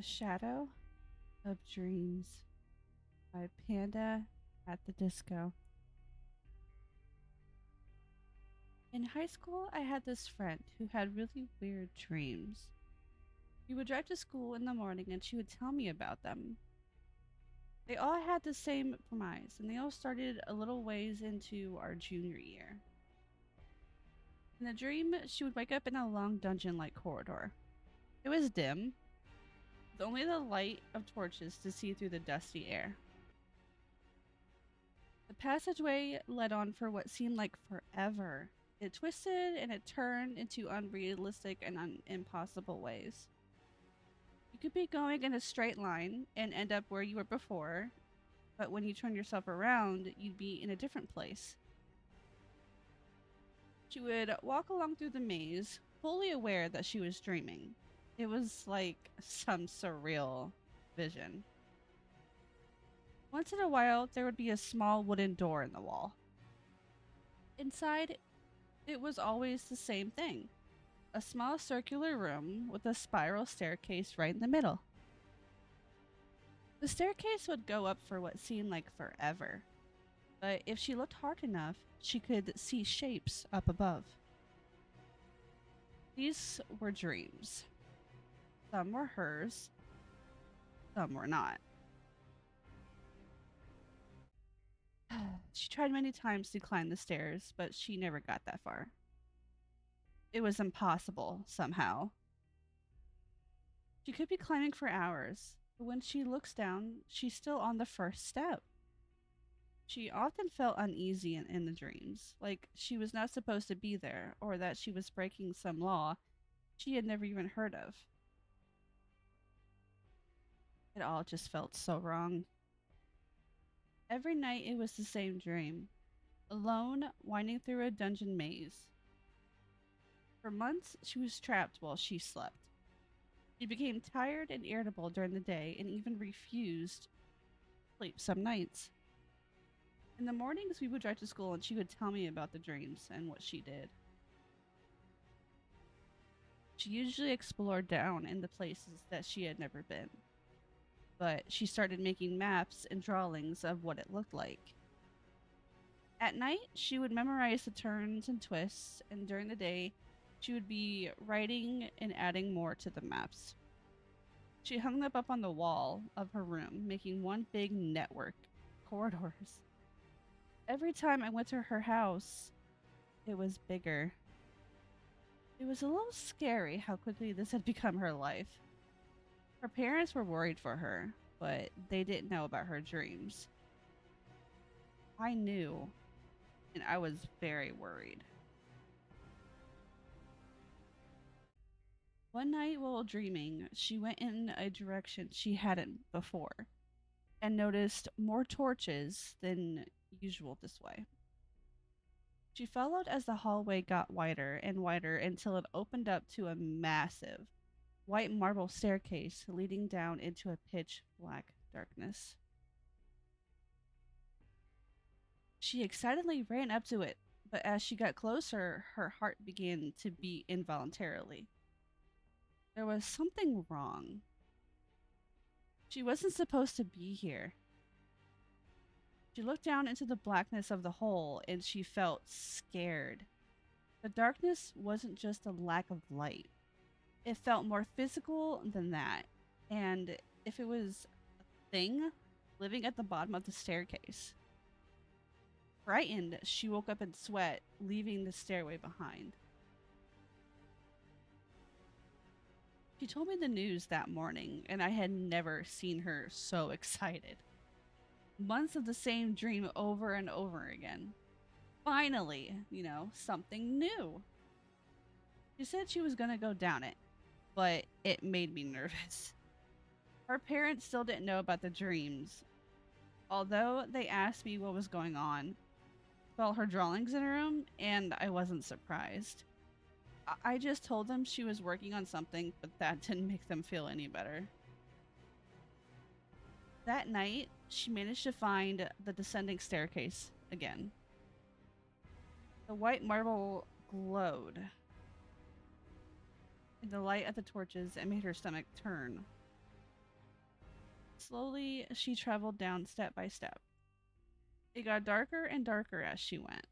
The Shadow of Dreams by Panda at the Disco. In high school, I had this friend who had really weird dreams. We would drive to school in the morning and she would tell me about them. They all had the same premise, and they all started a little ways into our junior year. In the dream, she would wake up in a long dungeon like corridor. It was dim, with only the light of torches to see through the dusty air. The passageway led on for what seemed like forever. It twisted and it turned into unrealistic and impossible ways. You could be going in a straight line and end up where you were before, but when you turn yourself around, you'd be in a different place. She would walk along through the maze, fully aware that she was dreaming. It was like some surreal vision. Once in a while, there would be a small wooden door in the wall. Inside, it was always the same thing. A small circular room with a spiral staircase right in the middle. The staircase would go up for what seemed like forever, but if she looked hard enough, she could see shapes up above. These were dreams. Some were hers, some were not. She tried many times to climb the stairs, but she never got that far. It was impossible, somehow. She could be climbing for hours, but when she looks down, she's still on the first step. She often felt uneasy in the dreams, like she was not supposed to be there, or that she was breaking some law she had never even heard of. It all just felt so wrong. Every night it was the same dream, alone, winding through a dungeon maze. For months, she was trapped while she slept. She became tired and irritable during the day and even refused to sleep some nights. In the mornings, we would drive to school and she would tell me about the dreams and what she did. She usually explored down in the places that she had never been, but she started making maps and drawings of what it looked like. At night, she would memorize the turns and twists, and during the day, she would be writing and adding more to the maps. She hung them up on the wall of her room, making one big network of corridors. Every time I went to her house, it was bigger. It was a little scary how quickly this had become her life. Her parents were worried for her, but they didn't know about her dreams. I knew, and I was very worried. One night while dreaming, she went in a direction she hadn't before and noticed more torches than usual this way. She followed as the hallway got wider and wider until it opened up to a massive white marble staircase leading down into a pitch black darkness. She excitedly ran up to it, but as she got closer, her heart began to beat involuntarily. There was something wrong. She wasn't supposed to be here. She looked down into the blackness of the hole and she felt scared. The darkness wasn't just a lack of light. It felt more physical than that. And if it was a thing living at the bottom of the staircase. Frightened, she woke up in sweat, leaving the stairway behind. She told me the news that morning, and I had never seen her so excited. Months of the same dream over and over again. Finally, something new. She said she was going to go down it, but it made me nervous. Her parents still didn't know about the dreams. Although they asked me what was going on, saw her drawings in her room, and I wasn't surprised. I just told them she was working on something, but that didn't make them feel any better. That night, she managed to find the descending staircase again. The white marble glowed in the light of the torches and made her stomach turn. Slowly, she traveled down step by step. It got darker and darker as she went.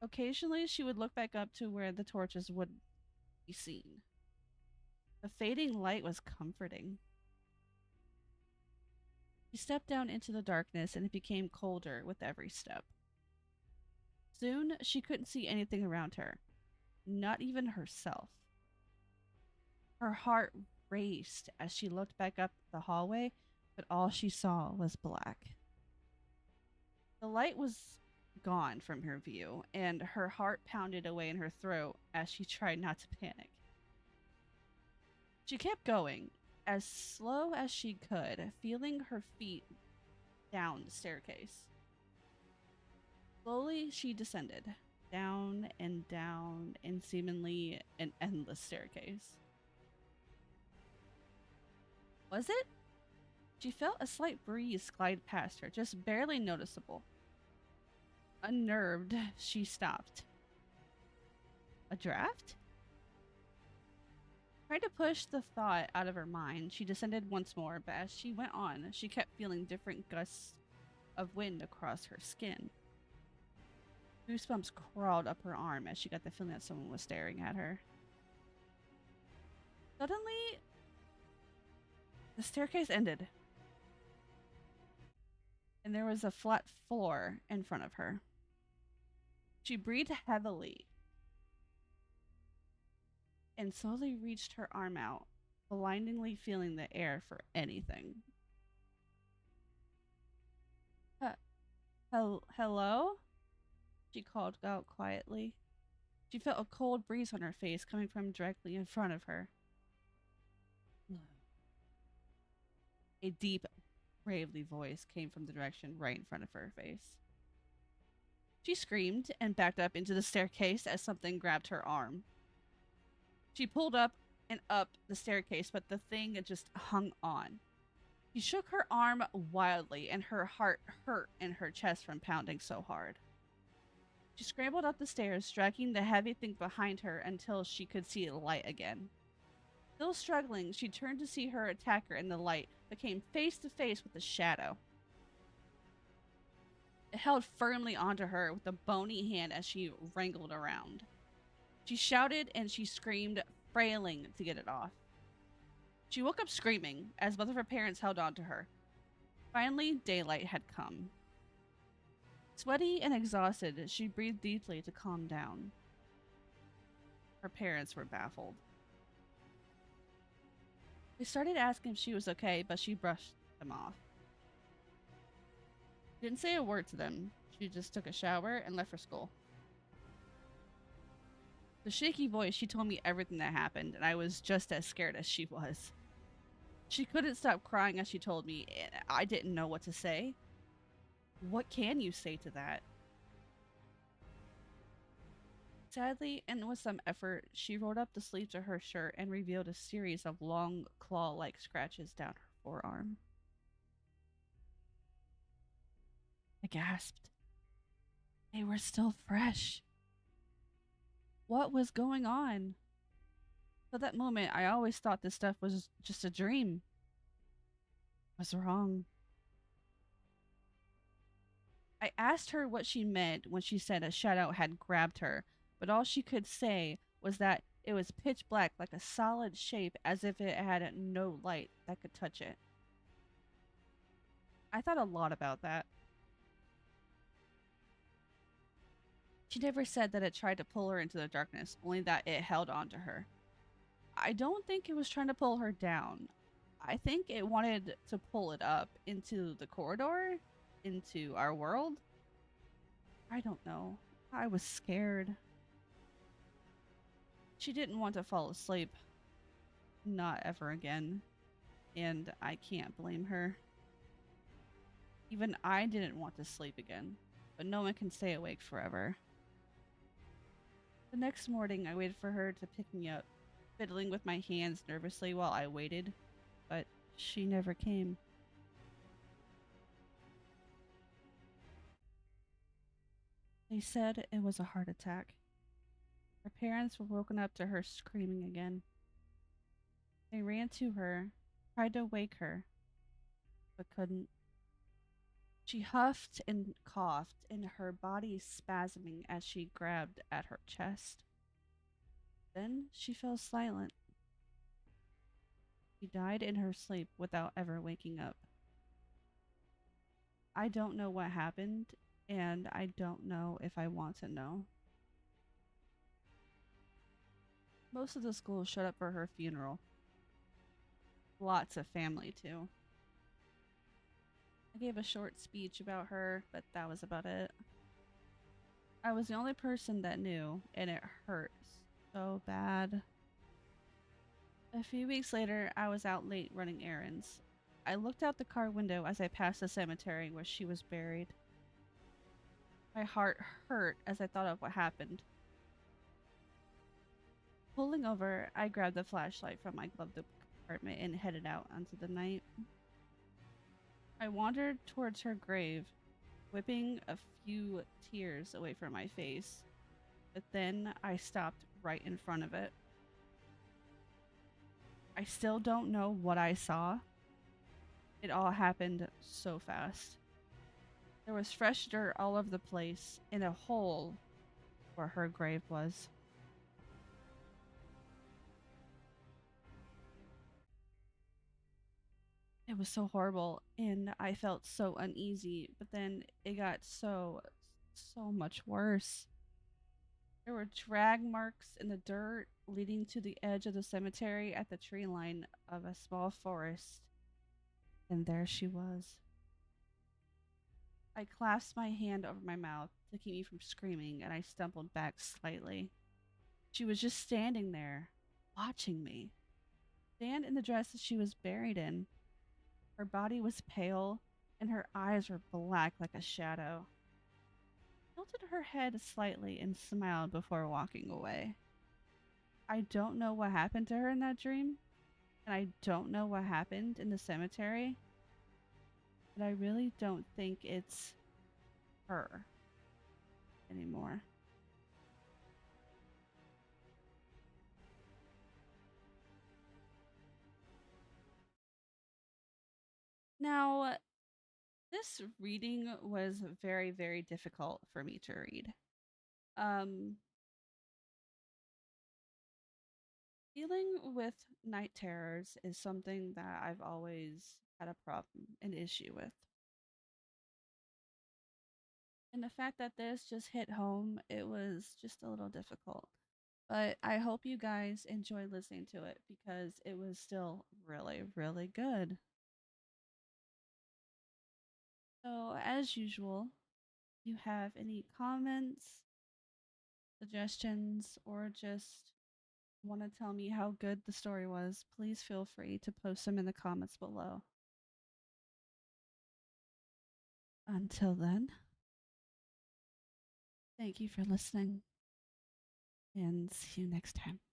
Occasionally, she would look back up to where the torches would be seen. The fading light was comforting. She stepped down into the darkness and it became colder with every step. Soon, she couldn't see anything around her, not even herself. Her heart raced as she looked back up the hallway, but all she saw was black. The light was gone from her view, and her heart pounded away in her throat as she tried not to panic. She kept going, as slow as she could, feeling her feet down the staircase. Slowly, she descended, down and seemingly an endless staircase. Was it? She felt a slight breeze glide past her, just barely noticeable. Unnerved, she stopped. A draft? Trying to push the thought out of her mind, she descended once more, but as she went on, she kept feeling different gusts of wind across her skin. Goosebumps crawled up her arm as she got the feeling that someone was staring at her. Suddenly, the staircase ended, and there was a flat floor in front of her. She breathed heavily and slowly reached her arm out, blindingly feeling the air for anything. Hello? She called out quietly. She felt a cold breeze on her face coming from directly in front of her. A deep, gravely voice came from the direction right in front of her face. She screamed and backed up into the staircase as something grabbed her arm. She pulled up and up the staircase, but the thing just hung on. She shook her arm wildly, and her heart hurt in her chest from pounding so hard. She scrambled up the stairs, dragging the heavy thing behind her until she could see the light again. Still struggling, she turned to see her attacker in the light, but came face to face with the shadow. It held firmly onto her with a bony hand as she wrangled around. She shouted and she screamed, frailing to get it off. She woke up screaming as both of her parents held on to her. Finally, daylight had come. Sweaty and exhausted, she breathed deeply to calm down. Her parents were baffled. They started asking if she was okay, but she brushed them off. She didn't say a word to them. She just took a shower and left for school. With a shaky voice, she told me everything that happened, and I was just as scared as she was. She couldn't stop crying as she told me, and I didn't know what to say. What can you say to that? Sadly, and with some effort, she rolled up the sleeves of her shirt and revealed a series of long, claw-like scratches down her forearm. I gasped. They were still fresh. What was going on? At that moment, I always thought this stuff was just a dream. I was wrong. I asked her what she meant when she said a shadow had grabbed her, but all she could say was that it was pitch black, like a solid shape, as if it had no light that could touch it. I thought a lot about that. She never said that it tried to pull her into the darkness, only that it held on to her. I don't think it was trying to pull her down. I think it wanted to pull it up into the corridor, into our world. I don't know. I was scared. She didn't want to fall asleep. Not ever again. And I can't blame her. Even I didn't want to sleep again, but no one can stay awake forever. The next morning, I waited for her to pick me up, fiddling with my hands nervously while I waited, but she never came. They said it was a heart attack. Her parents were woken up to her screaming again. They ran to her, tried to wake her, but couldn't. She huffed and coughed, and her body spasming as she grabbed at her chest. Then she fell silent. She died in her sleep without ever waking up. I don't know what happened, and I don't know if I want to know. Most of the school showed up for her funeral. Lots of family, too. I gave a short speech about her, but that was about it. I was the only person that knew, and it hurt so bad. A few weeks later, I was out late running errands. I looked out the car window as I passed the cemetery where she was buried. My heart hurt as I thought of what happened. Pulling over, I grabbed the flashlight from my glove compartment and headed out onto the night. I wandered towards her grave, whipping a few tears away from my face, but then I stopped right in front of it. I still don't know what I saw. It all happened so fast. There was fresh dirt all over the place in a hole where her grave was. It was so horrible and I felt so uneasy, but then it got so much worse. There were drag marks in the dirt leading to the edge of the cemetery at the tree line of a small forest, and there she was. I clasped my hand over my mouth to keep me from screaming, and I stumbled back slightly. She was just standing there, watching me. Stand in the dress that she was buried in. Her body was pale, and her eyes were black like a shadow. She tilted her head slightly and smiled before walking away. I don't know what happened to her in that dream, and I don't know what happened in the cemetery, but I really don't think it's her anymore. Now, this reading was very, very difficult for me to read. Um, Dealing with night terrors is something that I've always had a problem, an issue with. And the fact that this just hit home, it was just a little difficult. But I hope you guys enjoy listening to it because it was still really, really good. So, as usual, if you have any comments, suggestions, or just want to tell me how good the story was, please feel free to post them in the comments below. Until then, thank you for listening and see you next time.